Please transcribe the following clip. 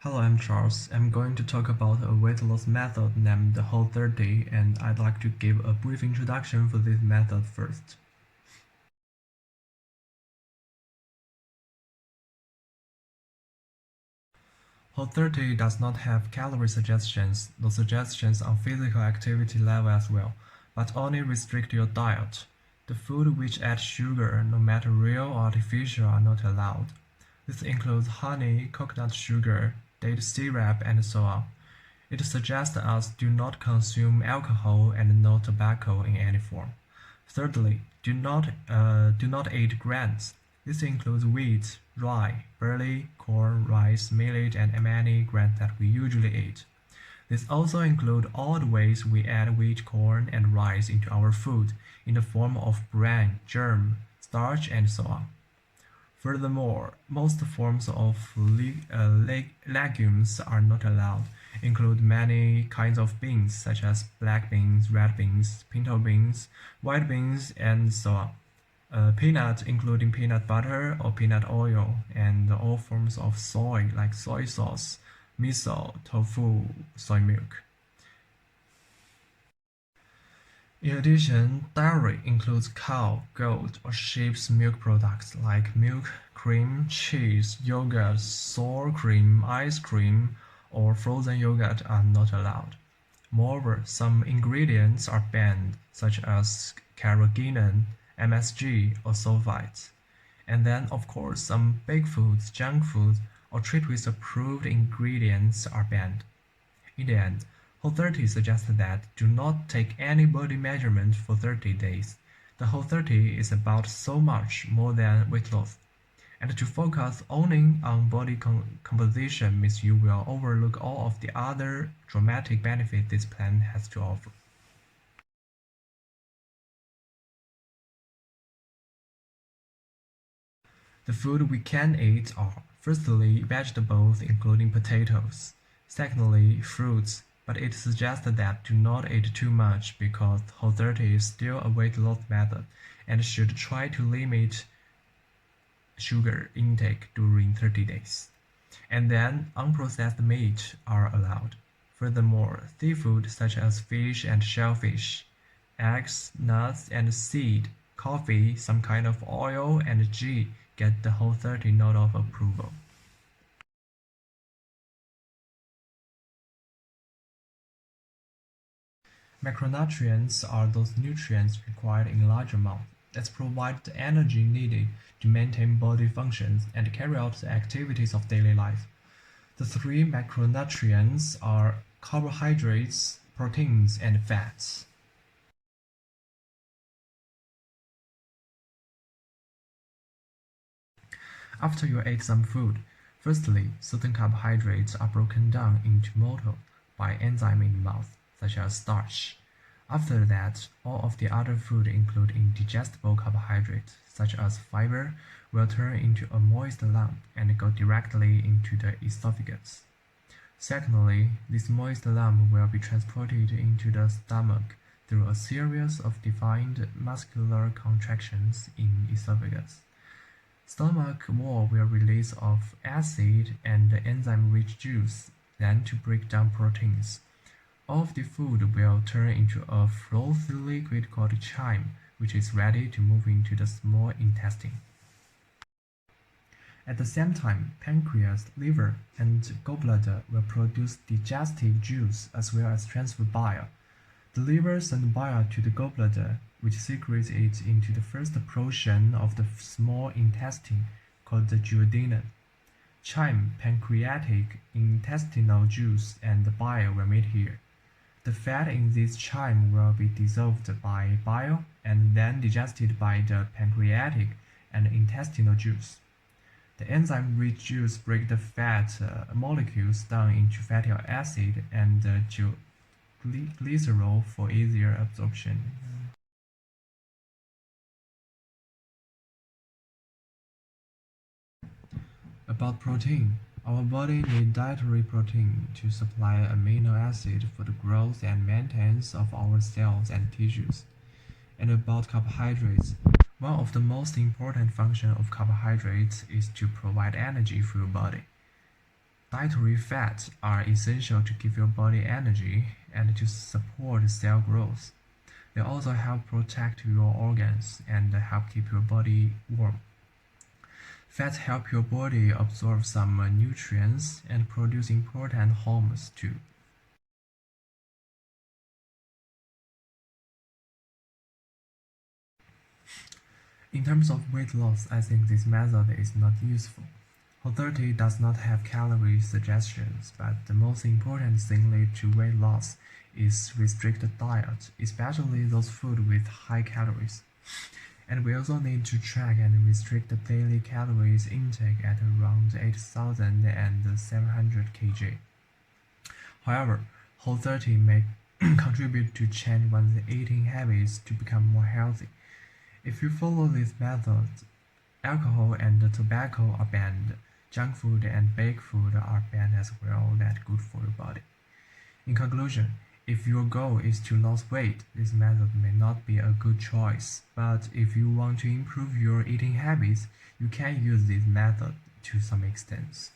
Hello, I'm Charles. I'm going to talk about a weight loss method named Whole30, and I'd like to give a brief introduction for this method first. Whole30 does not have calorie suggestions, no suggestions on physical activity level as well, but only restrict your diet. The food which add sugar, no matter real or artificial, are not allowed. This includes honey, coconut sugar, date syrup, and so on. It suggests us do not consume alcohol and no tobacco in any form. Thirdly, do not eat grains. This includes wheat, rye, barley, corn, rice, millet, and many grains that we usually eat. This also includes all the ways we add wheat, corn, and rice into our food in the form of bran, germ, starch, and so on. Furthermore, most forms of legumes are not allowed, include many kinds of beans such as black beans, red beans, pinto beans, white beans, and so on. Peanut, including peanut butter or peanut oil, and all forms of soy like soy sauce, miso, tofu, soy milk. In addition, dairy includes cow, goat, or sheep's milk products like milk, cream, cheese, yogurt, sour cream, ice cream, or frozen yogurt are not allowed. Moreover, some ingredients are banned, such as carrageenan, MSG, or sulfites. And then, of course, some baked foods, junk foods, or treated with approved ingredients are banned. In the end, Whole30 suggests that do not take any body measurement for 30 days. The Whole30 is about so much more than weight loss, and to focus only on body composition means you will overlook all of the other dramatic benefits this plan has to offer. The food we can eat are, firstly, vegetables including potatoes, secondly, fruits, but it suggests that do not eat too much because Whole30 is still a weight loss method and should try to limit sugar intake during 30 days. And then unprocessed meat are allowed. Furthermore, seafood such as fish and shellfish, eggs, nuts and seed, coffee, some kind of oil, and ghee get the Whole30 note of approval. Macronutrients are those nutrients required in large amounts that provide the energy needed to maintain body functions and carry out the activities of daily life. The three macronutrients are carbohydrates, proteins, and fats. After you ate some food, firstly, certain carbohydrates are broken down into maltose by enzyme in the mouth, such as starch. After that, all of the other food including indigestible carbohydrates, such as fiber, will turn into a moist lump and go directly into the esophagus. Secondly, this moist lump will be transported into the stomach through a series of defined muscular contractions in esophagus. Stomach wall will release of acid and enzyme-rich juice, then to break down proteins. All of the food will turn into a frothy liquid called chyme, which is ready to move into the small intestine. At the same time, pancreas, liver, and gallbladder will produce digestive juice as well as transfer bile. The liver sends bile to the gallbladder, which secretes it into the first portion of the small intestine called the duodenum. Chyme, pancreatic, intestinal juice, and bile will meet here. The fat in this chyme will be dissolved by bile and then digested by the pancreatic and intestinal juice. The enzyme-rich juice break the fat molecules down into fatty acid and glycerol for easier absorption. About protein, our body needs dietary protein to supply amino acids for the growth and maintenance of our cells and tissues. And about carbohydrates, one of the most important functions of carbohydrates is to provide energy for your body. Dietary fats are essential to give your body energy and to support cell growth. They also help protect your organs and help keep your body warm. Fats help your body absorb some nutrients and produce important hormones too. In terms of weight loss, I think this method is not useful. Whole30 does not have calorie suggestions, but the most important thing lead to weight loss is restricted diet, especially those food with high calories. And we also need to track and restrict the daily calories intake at around 8,700 kg. However, Whole30 may contribute to change one's eating habits to become more healthy. If you follow this method, alcohol and tobacco are banned, junk food and baked food are banned as well. That's good for your body. In conclusion, if your goal is to lose weight, this method may not be a good choice. But if you want to improve your eating habits, you can use this method to some extent.